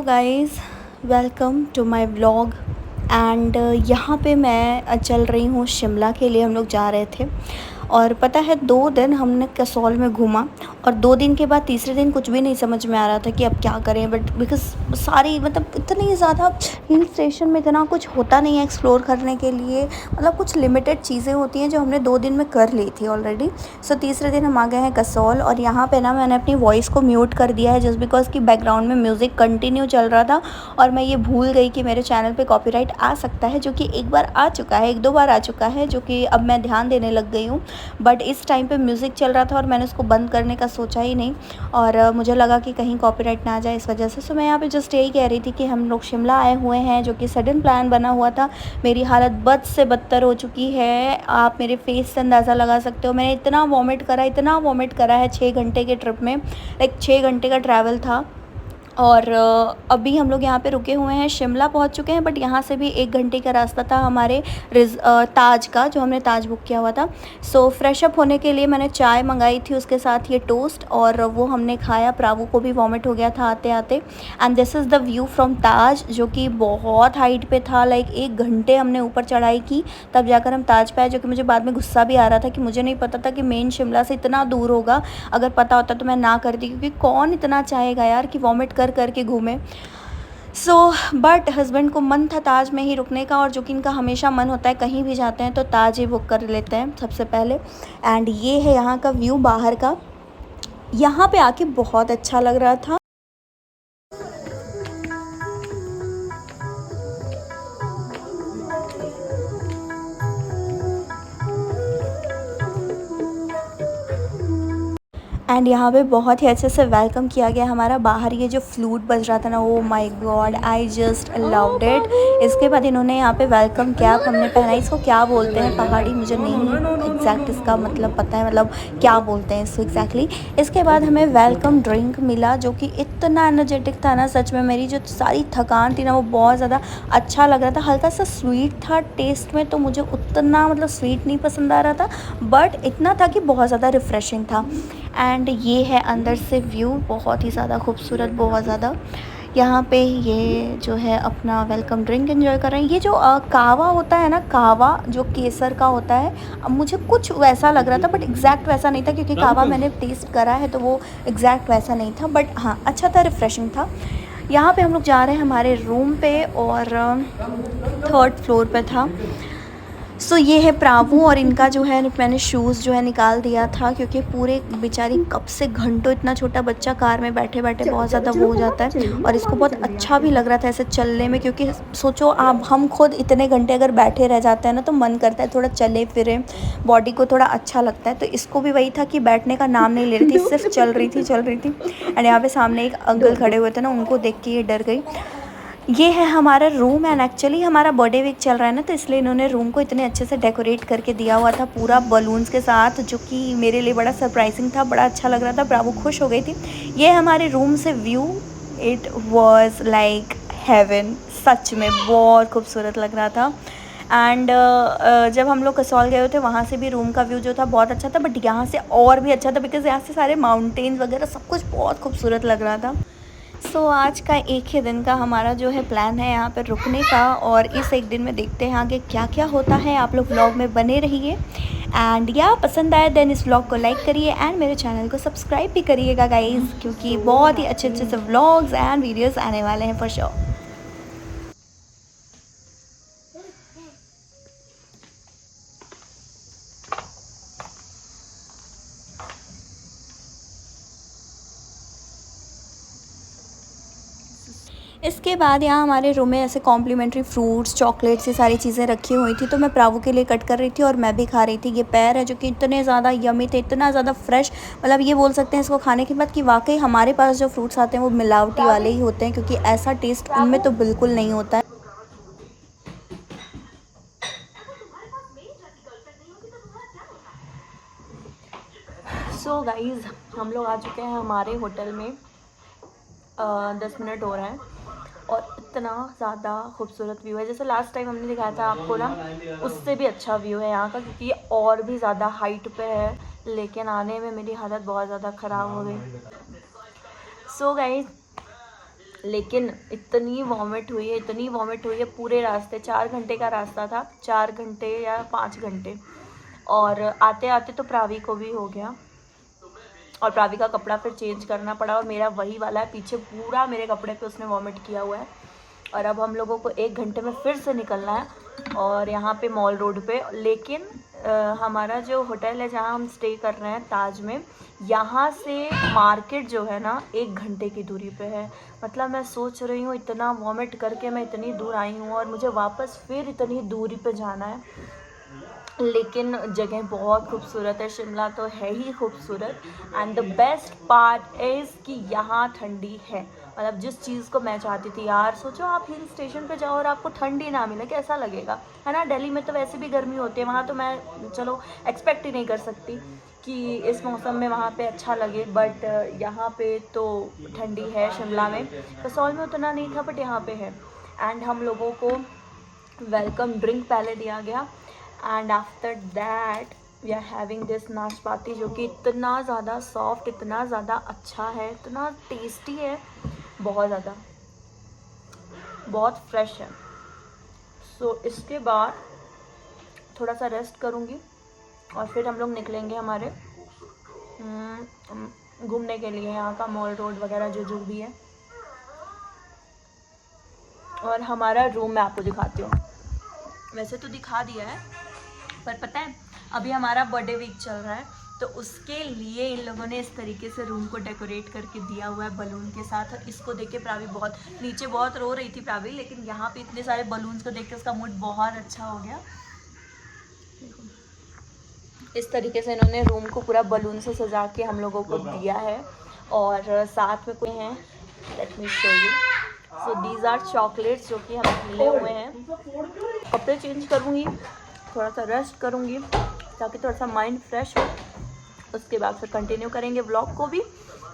Guys, welcome to my vlog. And यहाँ पे मैं चल रही हूँ शिमला के लिए। हम लोग जा रहे थे और पता है 2 दिन हमने कसौल में घूमा और 2 दिन के बाद तीसरे दिन कुछ भी नहीं समझ में आ रहा था कि अब क्या करें। बट बिकॉज सारी मतलब इतनी ज़्यादा हिल स्टेशन में इतना कुछ होता नहीं है एक्सप्लोर करने के लिए। मतलब कुछ लिमिटेड चीज़ें होती हैं जो हमने 2 दिन में कर ली थी ऑलरेडी। सो तीसरे दिन हम आ गए हैं कसौल और यहाँ पे ना मैंने अपनी वॉइस को म्यूट कर दिया है जस्ट बिकॉज कि बैकग्राउंड में म्यूज़िक कंटिन्यू चल रहा था और मैं ये भूल गई कि मेरे चैनल पे कॉपीराइट आ सकता है, जो कि एक बार आ चुका है, 1-2 बार आ चुका है, जो कि अब मैं ध्यान देने लग गई हूँ। बट इस टाइम पे म्यूज़िक चल रहा था और मैंने उसको बंद करने का सोचा ही नहीं और मुझे लगा कि कहीं कॉपीराइट ना आ जाए इस वजह से। सो मैं यहाँ पे जस्ट यही कह रही थी कि हम लोग शिमला आए हुए हैं, जो कि सडन प्लान बना हुआ था। मेरी हालत बद से बदतर हो चुकी है, आप मेरे फेस से अंदाज़ा लगा सकते हो। मैंने इतना वॉमिट करा है 6 घंटे के ट्रिप में। लाइक 6 घंटे का ट्रैवल था और अभी हम लोग यहाँ पे रुके हुए हैं, शिमला पहुँच चुके हैं। बट यहाँ से भी 1 घंटे का रास्ता था हमारे ताज का, जो हमने ताज बुक किया हुआ था। सो फ्रेश अप होने के लिए मैंने चाय मंगाई थी, उसके साथ ये टोस्ट, और वो हमने खाया। प्रावू को भी वॉमिट हो गया था आते आते। And this is the view from Taj, जो कि बहुत हाइट पे था। लाइक 1 घंटे हमने ऊपर चढ़ाई की तब जाकर हम ताज पे आए, जो कि मुझे बाद में गुस्सा भी आ रहा था कि मुझे नहीं पता था कि मेन शिमला से इतना दूर होगा। अगर पता होता तो मैं ना करती, क्योंकि कौन इतना चाहेगा यार कि वॉमिट करके घूमे। बट हस्बैंड को मन था ताज में ही रुकने का, और जो कि इनका हमेशा मन होता है कहीं भी जाते हैं तो ताज ही बुक कर लेते हैं सबसे पहले। एंड ये है यहाँ का व्यू बाहर का। यहाँ पे आके बहुत अच्छा लग रहा था। एंड यहाँ पे बहुत ही अच्छे से वेलकम किया गया हमारा। बाहर ये जो फ्लूट बज रहा था ना, oh my God, I just loved it. इसके बाद इन्होंने यहाँ पे वेलकम कैप हमने पहनाई। इसको क्या बोलते हैं पहाड़ी, मुझे नहीं एग्जैक्ट इसका मतलब पता है, मतलब क्या बोलते हैं इसको एग्जैक्टली। इसके बाद हमें वेलकम ड्रिंक मिला, जो कि इतना एनर्जेटिक था ना, सच में मेरी जो सारी थकान थी ना वो बहुत ज़्यादा अच्छा लग रहा था। हल्का सा स्वीट था टेस्ट में, तो मुझे उतना मतलब स्वीट नहीं पसंद आ रहा था, बट इतना था कि बहुत ज़्यादा रिफ़्रेशिंग था। एंड ये है अंदर से व्यू, बहुत ही ज़्यादा खूबसूरत, बहुत ज़्यादा। यहाँ पे ये जो है अपना वेलकम ड्रिंक एंजॉय कर रहे हैं। ये जो कावा होता है ना, कावा जो केसर का होता है, अब मुझे कुछ वैसा लग रहा था बट एग्जैक्ट वैसा नहीं था, क्योंकि कावा मैंने टेस्ट करा है तो वो एग्जैक्ट वैसा नहीं था, बट हाँ अच्छा था, रिफ़्रेशिंग था। यहाँ पे हम लोग जा रहे हैं हमारे रूम पे और 3rd फ्लोर पे था। सो ये है प्रावू, और इनका जो है मैंने शूज़ जो है निकाल दिया था, क्योंकि पूरे बेचारी कब से घंटों, इतना छोटा बच्चा कार में बैठे बैठे बहुत ज़्यादा वो हो जाता है। और इसको बहुत अच्छा भी लग रहा था ऐसे चलने में, क्योंकि सोचो आप, हम खुद इतने घंटे अगर बैठे रह जाते हैं ना तो मन करता है थोड़ा चले फिरें, बॉडी को थोड़ा अच्छा लगता है। तो इसको भी वही था कि बैठने का नाम नहीं ले रही थी, सिर्फ चल रही थी। एंड यहाँ पे सामने एक अंकल खड़े हुए थे ना, उनको देख के ये डर गई। ये है हमारा रूम। एंड एक्चुअली हमारा बर्थडे वीक चल रहा है ना, तो इसलिए इन्होंने रूम को इतने अच्छे से डेकोरेट करके दिया हुआ था पूरा बलून्स के साथ, जो कि मेरे लिए बड़ा सरप्राइजिंग था, बड़ा अच्छा लग रहा था। ब्रावो खुश हो गई थी। ये हमारे रूम से view, it was like heaven, सच में बहुत खूबसूरत लग रहा था। एंड जब हम लोग कसौल गए थे वहाँ से भी रूम का व्यू जो था बहुत अच्छा था, बट यहाँ से और भी अच्छा था, बिकॉज़ यहाँ से सारे माउंटेन्स वगैरह सब कुछ बहुत खूबसूरत लग रहा था। आज का एक ही दिन का हमारा जो है प्लान है यहाँ पर रुकने का, और इस एक दिन में देखते हैं आगे क्या क्या होता है। आप लोग व्लॉग में बने रहिए। एंड या पसंद आए देन इस व्लॉग को लाइक करिए एंड मेरे चैनल को सब्सक्राइब भी करिएगा गाइज़, क्योंकि बहुत ही अच्छे अच्छे से व्लॉग्स एंड वीडियोज़ आने वाले हैं फॉर श्योर। इसके बाद यहाँ हमारे रूम में ऐसे कॉम्प्लीमेंट्री फ्रूट्स, चॉकलेट्स, ये सारी चीज़ें रखी हुई थी, तो मैं प्रावू के लिए कट कर रही थी और मैं भी खा रही थी। ये पैर है जो कि इतने ज़्यादा यमी थे, इतना ज़्यादा फ्रेश, मतलब ये बोल सकते हैं इसको खाने के बाद कि वाकई हमारे पास जो फ्रूट्स आते हैं वो मिलावटी वाले ही होते हैं, क्योंकि ऐसा टेस्ट उनमें तो बिल्कुल नहीं होता है। गाइज़, हम लोग आ चुके हैं हमारे होटल में। 10 मिनट हो रहे हैं और इतना ज़्यादा खूबसूरत व्यू है, जैसे लास्ट टाइम हमने दिखाया था आपको ना, उससे भी अच्छा व्यू है यहाँ का, क्योंकि ये और भी ज़्यादा हाइट पे है, लेकिन आने में मेरी हालत बहुत ज़्यादा ख़राब हो गई। गाइस, लेकिन इतनी वॉमिट हुई है, इतनी वॉमिट हुई है पूरे रास्ते। 4 घंटे का रास्ता था, 4 घंटे या 5 घंटे, और आते आते तो प्रावी को भी हो गया, और प्रावी का कपड़ा फिर चेंज करना पड़ा, और मेरा वही वाला है पीछे, पूरा मेरे कपड़े पे उसने वॉमिट किया हुआ है। और अब हम लोगों को 1 घंटे में फिर से निकलना है, और यहाँ पे मॉल रोड पे। लेकिन हमारा जो होटल है जहाँ हम स्टे कर रहे हैं ताज में, यहाँ से मार्केट जो है ना 1 घंटे की दूरी पे है। मतलब मैं सोच रही हूँ, इतना वॉमिट करके मैं इतनी दूर आई हूँ और मुझे वापस फिर इतनी दूरी पे जाना है। लेकिन जगह बहुत खूबसूरत है, शिमला तो है ही खूबसूरत। And the best part is कि यहाँ ठंडी है। मतलब जिस चीज़ को मैं चाहती थी यार, सोचो आप हिल स्टेशन पे जाओ और आपको ठंडी ना मिले, कैसा लगेगा, है ना। दिल्ली में तो वैसे भी गर्मी होती है, वहाँ तो मैं चलो एक्सपेक्ट ही नहीं कर सकती कि इस मौसम में वहाँ पे अच्छा लगे, बट यहाँ पे तो ठंडी है। शिमला में, कसौल में उतना नहीं था, बट यहाँ पे है। एंड हम लोगों को वेलकम ड्रिंक पहले दिया गया, and after that we are having this नाशपाती, जो कि इतना ज़्यादा सॉफ्ट, इतना ज़्यादा अच्छा है, इतना टेस्टी है, बहुत ज़्यादा, बहुत फ्रेश है। सो इसके बाद थोड़ा सा रेस्ट करूँगी और फिर हम लोग निकलेंगे हमारे घूमने के लिए, यहाँ का मॉल रोड वगैरह जो जो भी है। और हमारा रूम मैं आपको दिखाती हूँ, वैसे तो दिखा दिया है, पर पता है अभी हमारा बर्थडे वीक चल रहा है, तो उसके लिए इन लोगों ने इस तरीके से रूम को डेकोरेट करके दिया हुआ है बलून के साथ। और इसको देख के प्रावी बहुत, नीचे बहुत रो रही थी प्रावी, लेकिन यहाँ पे इतने सारे बलून्स को देख के उसका मूड बहुत अच्छा हो गया। इस तरीके से इन्होंने रूम को पूरा बलून से सजा के हम लोगों को दिया है। और साथ में कोई हैं, let me show you. So these are chocolates जो कि हमें मिले हुए हैं। कपड़े चेंज करूँगी, थोड़ा सा रेस्ट करूँगी ताकि थोड़ा सा माइंड फ्रेश हो। उसके बाद फिर कंटिन्यू करेंगे व्लॉग को भी,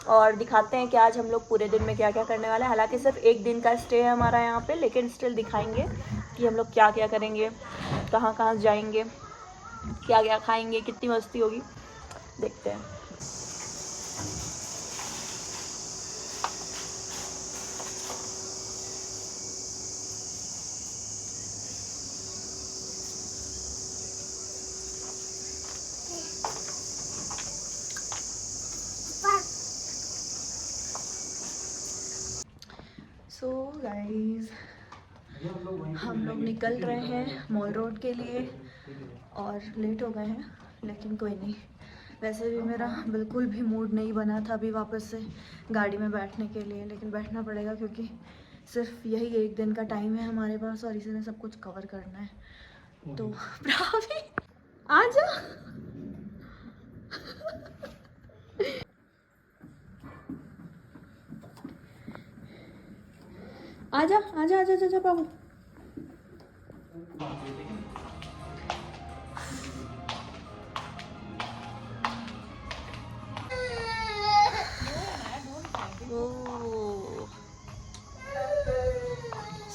और दिखाते हैं कि आज हम लोग पूरे दिन में क्या क्या करने वाले हैं। हालांकि सिर्फ 1 दिन का स्टे है हमारा यहाँ पे, लेकिन स्टिल दिखाएंगे कि हम लोग क्या क्या करेंगे, कहाँ कहाँ जाएंगे, क्या क्या खाएंगे, कितनी मस्ती होगी, देखते हैं। सो गाइज हम लोग निकल रहे हैं मॉल रोड के लिए, और लेट हो गए हैं, लेकिन कोई नहीं। वैसे भी मेरा बिल्कुल भी मूड नहीं बना था अभी वापस से गाड़ी में बैठने के लिए, लेकिन बैठना पड़ेगा क्योंकि सिर्फ यही 1 दिन का टाइम है हमारे पास, और इसी में सब कुछ कवर करना है। तो प्रावी आ जा आजा आजा आजा आजा बाबू।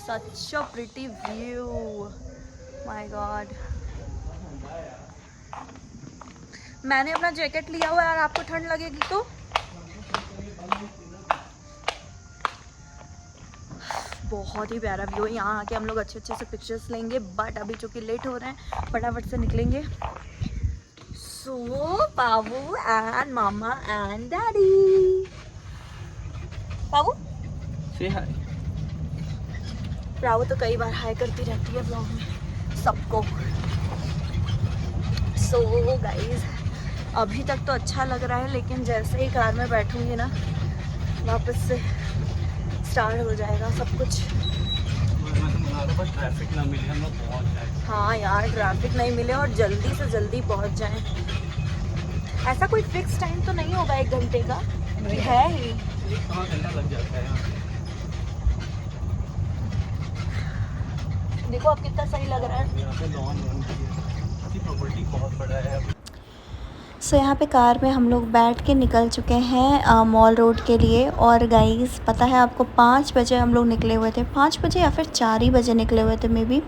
Such a pretty view, my God। मैंने अपना जैकेट लिया हुआ है और आपको ठंड लगेगी तो। बहुत ही प्यारा व्यू है, यहाँ आके हम लोग अच्छे अच्छे से पिक्चर्स लेंगे, बट अभी चूँकि लेट हो रहे हैं फटाफट से निकलेंगे। सो बाबू एंड मामा एंड डैडी। बाबू से हाय। रावू तो कई बार हाई करती रहती है ब्लॉग में सबको। सो गाइज अभी तक तो अच्छा लग रहा है, लेकिन जैसे ही कार में बैठूंगी ना वापस से स्टार्ट हो जाएगा सब कुछ। ट्रैफिक ना मिले, हम लोग पहुंच जाए। हाँ यार, ट्रैफिक नहीं मिले और जल्दी से जल्दी पहुंच जाएं। ऐसा कोई फिक्स टाइम तो नहीं होगा 1 घंटे का, है ही। 1 घंटा लग जाता है। देखो अब कितना सही लग रहा है। यहाँ पे लॉन प्रॉपर्टी बहुत बड़ा है। सो यहाँ पे कार में हम लोग बैठ के निकल चुके हैं मॉल रोड के लिए। और गाइस पता है आपको 5 बजे हम लोग निकले हुए थे, 5 बजे या फिर 4 ही बजे निकले हुए थे मे बी।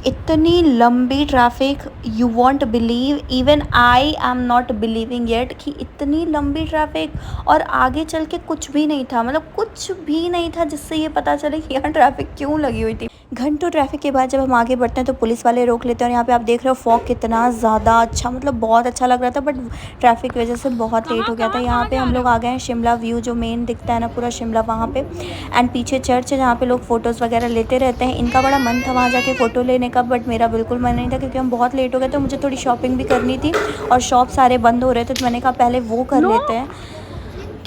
इतनी लंबी traffic, you won't believe, even I am not believing yet कि इतनी लंबी ट्रैफिक। और आगे चल के कुछ भी नहीं था, मतलब कुछ भी नहीं था जिससे ये पता चले कि यहाँ ट्रैफिक क्यों लगी हुई थी। घंटों ट्रैफिक के बाद जब हम आगे बढ़ते हैं तो पुलिस वाले रोक लेते हैं। और यहाँ पे आप देख रहे हो फॉग कितना ज़्यादा अच्छा, मतलब बहुत अच्छा लग रहा था, बट ट्रैफिक की वजह से बहुत लेट हो गया था। यहाँ पे हम लोग आ गए हैं शिमला व्यू, जो मेन दिखता है ना पूरा शिमला वहाँ पे। एंड पीछे चर्च है जहाँ पे लोग फ़ोटोज़ वगैरह लेते रहते हैं। इनका बड़ा मन था वहाँ जाके फ़ोटो लेने का, बट मेरा बिल्कुल मन नहीं था क्योंकि हम बहुत लेट हो गए थे। मुझे थोड़ी शॉपिंग भी करनी थी और शॉप सारे बंद हो रहे थे, तो मैंने कहा पहले वो कर लेते हैं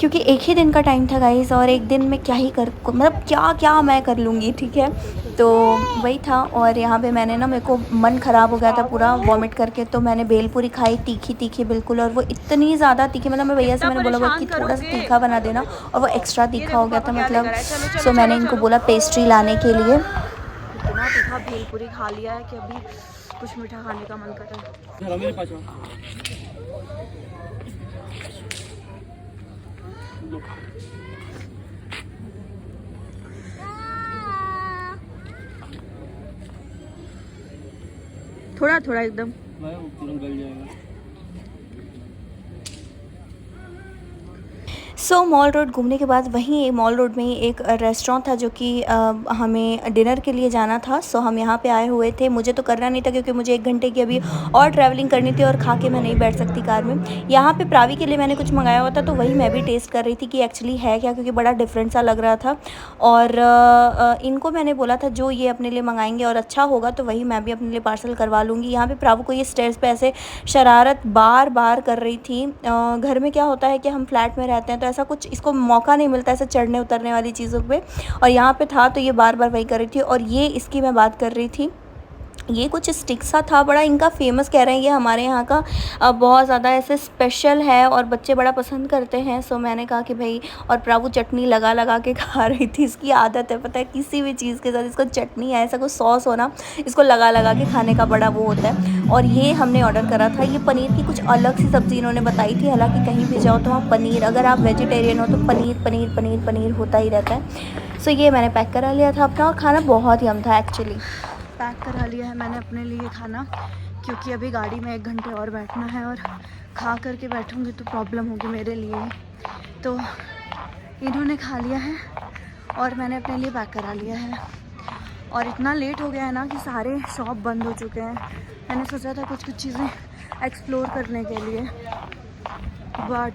क्योंकि एक ही दिन का टाइम था गाइस, और एक दिन में क्या ही मतलब क्या मैं कर लूँगी, ठीक है। तो वही था। और यहाँ पे मैंने ना, मेरे को मन ख़राब हो गया था पूरा वॉमिट करके, तो मैंने भेलपूरी खाई तीखी तीखी बिल्कुल। और वो इतनी ज़्यादा तीखी, मतलब मैं भैया से मैंने बोला कि थोड़ा सा तीखा बना देना, और वो एक्स्ट्रा तीखा हो गया था मतलब। सो मैंने इनको बोला पेस्ट्री लाने के लिए। इतना तीखा भेलपूरी खा लिया है कि अभी कुछ मीठा खाने का मन कर रहा है। थोड़ा थोड़ा एकदम तुरंत गल जाएगा। सो मॉल रोड घूमने के बाद वहीं मॉल रोड में ही एक रेस्टोरेंट था जो कि हमें डिनर के लिए जाना था। सो हम यहाँ पे आए हुए थे। मुझे तो करना नहीं था क्योंकि मुझे 1 घंटे की अभी और ट्रैवलिंग करनी थी और खा के मैं नहीं बैठ सकती कार में। यहाँ पे प्रावी के लिए मैंने कुछ मंगाया हुआ था, तो वही मैं भी टेस्ट कर रही थी कि एक्चुअली है क्या, क्योंकि बड़ा डिफरेंट सा लग रहा था। और इनको मैंने बोला था जो ये अपने लिए मंगाएंगे और अच्छा होगा तो वही मैं भी अपने लिए पार्सल करवा लूँगी। यहाँ पे प्रावु को ये स्टेयर्स पे ऐसे शरारत बार बार कर रही थी। घर में क्या होता है कि हम फ्लैट में रहते हैं तो ऐसा कुछ इसको मौका नहीं मिलता ऐसे चढ़ने उतरने वाली चीज़ों पे, और यहाँ पे था तो ये बार बार वही कर रही थी। और ये इसकी मैं बात कर रही थी, ये कुछ स्टिक सा था, बड़ा इनका फेमस कह रहे हैं ये हमारे यहाँ का बहुत ज़्यादा ऐसे स्पेशल है और बच्चे बड़ा पसंद करते हैं। सो मैंने कहा कि भाई, और प्रावु चटनी लगा लगा के खा रही थी। इसकी आदत है, पता है किसी भी चीज़ के साथ इसको चटनी है, ऐसा कुछ सॉस हो ना, इसको लगा लगा के खाने का बड़ा वो होता है। और ये हमने ऑर्डर करा था, ये पनीर की कुछ अलग सी सब्ज़ी इन्होंने बताई थी। हालाँकि कहीं भी जाओ तो वहाँ पनीर, अगर आप वेजिटेरियन हो तो पनीर पनीर पनीर पनीर होता ही रहता है। सो ये मैंने पैक करा लिया था अपना, और खाना बहुत यम था एक्चुअली। पैक करा लिया है मैंने अपने लिए खाना, क्योंकि अभी गाड़ी में 1 घंटे और बैठना है और खा करके बैठूंगी तो प्रॉब्लम होगी मेरे लिए। तो इन्होंने खा लिया है और मैंने अपने लिए पैक करा लिया है। और इतना लेट हो गया है ना कि सारे शॉप बंद हो चुके हैं। मैंने सोचा था कुछ चीज़ें एक्सप्लोर करने के लिए, बट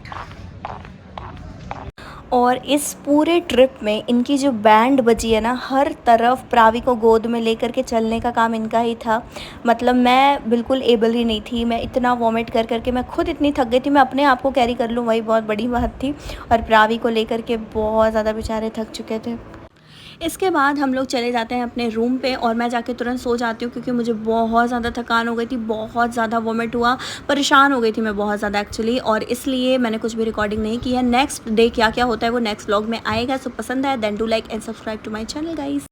और इस पूरे ट्रिप में इनकी जो बैंड बजी है ना, हर तरफ प्रावी को गोद में लेकर के चलने का काम इनका ही था। मतलब मैं बिल्कुल एबल ही नहीं थी, मैं इतना वॉमिट कर करके मैं खुद इतनी थक गई थी। मैं अपने आप को कैरी कर लूँ वही बहुत बड़ी बात थी, और प्रावी को लेकर के बहुत ज़्यादा बेचारे थक चुके थे। इसके बाद हम लोग चले जाते हैं अपने रूम पे, और मैं जाके तुरंत सो जाती हूँ क्योंकि मुझे बहुत ज़्यादा थकान हो गई थी, बहुत ज़्यादा वोमिट हुआ, परेशान हो गई थी मैं बहुत ज़्यादा एक्चुअली। और इसलिए मैंने कुछ भी रिकॉर्डिंग नहीं की है। नेक्स्ट डे क्या क्या होता है वो नेक्स्ट व्लॉग में आएगा। सो पसंद आए then do like and subscribe to my channel guys.